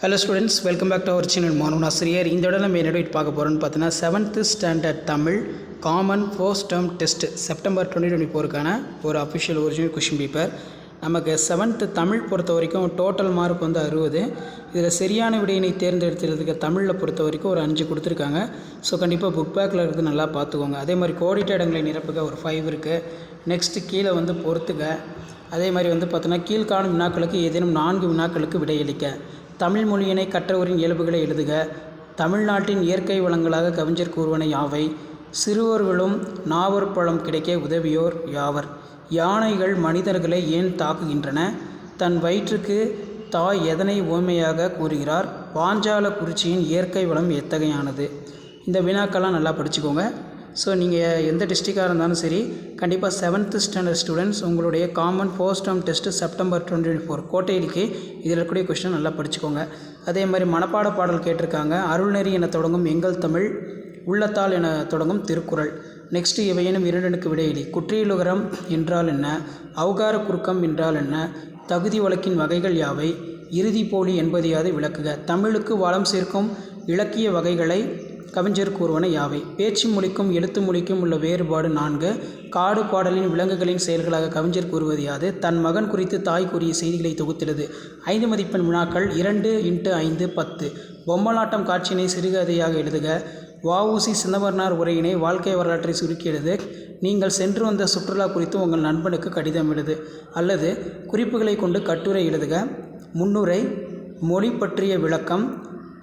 Hello students, welcome back to our channel மாணவன் ஆசிரியர். இந்த இடத்துல நம்ம என்ன பார்க்க போகிறோம்னு பார்த்தீங்கன்னா 7th standard Tamil common first term test September 2024க்கான ஒரு அஃபிஷியல் ஒரிஜினல் கொஷின் பேப்பர். நமக்கு 7th தமிழ் பொறுத்த வரைக்கும் டோட்டல் மார்க் வந்து 60. இதில் சரியான விடையினை தேர்ந்தெடுத்துறதுக்கு தமிழில் பொறுத்த வரைக்கும் ஒரு 5 கொடுத்துருக்காங்க. ஸோ கண்டிப்பாக புக் பேக்கில் இருக்குது, நல்லா பார்த்துக்கோங்க. அதே மாதிரி கோடிட்ட இடங்களை நிரப்புக ஒரு 5 இருக்குது. நெக்ஸ்ட்டு கீழே வந்து பொறுத்துக்க. அதே மாதிரி வந்து பார்த்தோன்னா கீழ்காணும் வினாக்களுக்கு ஏதேனும் 4 வினாக்களுக்கு விடையளிக்க. தமிழ் மொழியினை கற்றவரின் இயல்புகளை எழுதுக. தமிழ்நாட்டின் இயற்கை வளங்களாக கவிஞர் கூறுவன யாவை? சிறுவர்களும் நாவற்பழம் கிடைக்க உதவியோர் யாவர்? யானைகள் மனிதர்களை ஏன் தாக்குகின்றன? தன் வயிற்றுக்கு தாய் எதனை உவமையாக கூறுகிறார்? பாஞ்சால குறிச்சியின் இயற்கை வளம் எத்தகையானது? இந்த வினாக்கெல்லாம் நல்லா படிச்சுக்கோங்க. ஸோ நீங்கள் எந்த டிஸ்ட்ரிக்டாக இருந்தாலும் சரி, கண்டிப்பாக 7th ஸ்டாண்டர்ட் ஸ்டூடெண்ட்ஸ் உங்களுடைய common first term test September 2024 கோட்டையிலுக்கு இதில் இருக்கக்கூடிய கொஸ்டின் நல்லா படிச்சுக்கோங்க. அதே மாதிரி மனப்பாட பாடல் கேட்டிருக்காங்க. அருள்நெறி என தொடங்கும் எங்கள் தமிழ், உள்ளத்தால் என தொடங்கும் திருக்குறள். நெக்ஸ்ட்டு இவையேனும் இரண்டனுக்கு விடையிலி. குற்றியலுகரம் என்றால் என்ன? அவுகார குறுக்கம் என்றால் என்ன? தகுதி வழக்கின் வகைகள் யாவை? இறுதி போலி என்பது யாது விளக்குக. தமிழுக்கு வளம் சேர்க்கும் இலக்கிய வகைகளை கவிஞர் கூறுவன யாவை? பேச்சு மொழிக்கும் எழுத்து மொழிக்கும் உள்ள வேறுபாடு 4. காடு பாடலின் விலங்குகளின் செயல்களாக கவிஞர் கூறுவது யாது? தன் மகன் குறித்து தாய் கூறிய செய்திகளை தொகுத்திடுது. 5 மதிப்பெண் வினாக்கள். 2 × 5 10. பொம்மலாட்டம் காட்சியினை சிறுகதையாக எழுதுக. வ.உ.சி. சிதம்பரனார் உரையினை வாழ்க்கை வரலாற்றை சுருக்கி எழுது. நீங்கள் சென்று வந்த சுற்றுலா குறித்து உங்கள் நண்பனுக்கு கடிதம் எழுது. அல்லது குறிப்புகளை கொண்டு கட்டுரை எழுதுக. முன்னுரை. மொழி பற்றிய விளக்கம்.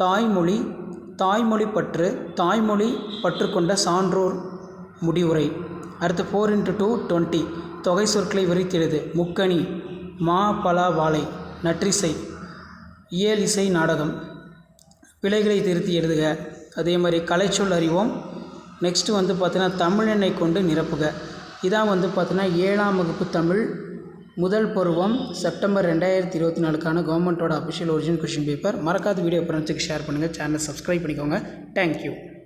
தாய்மொழி, தாய்மொழி பற்று, தாய்மொழி பற்று கொண்ட சான்றோர் முடிவுரை. அடுத்து 4 × 2 20. தொகை சொற்களை விரித்தெழுது. முக்கணி, மா பலா வாழை, நற்றிசை, இயலிசை நாடகம். பிழைகளை திருத்தி எழுதுக. அதே மாதிரி கலைச்சொல் அறிவோம். நெக்ஸ்ட்டு வந்து பார்த்தீங்கன்னா தமிழெண்ணை கொண்டு நிரப்புக. இதான் வந்து பார்த்தீங்கன்னா 7ஆம் வகுப்பு தமிழ் முதல் பருவம் செப்டம்பர் 2024க்கான கவர்மெண்ட்டோட அஃபிஷியல் ஒரிஜினல் கொஷின் பேப்பர். மறக்காத வீடியோ ஃப்ரெண்ட்ஸுக்கு ஷேர் பண்ணுங்கள். சேனலை சப்ஸ்கிரைப் பண்ணிக்கோங்க. தேங்க்யூ.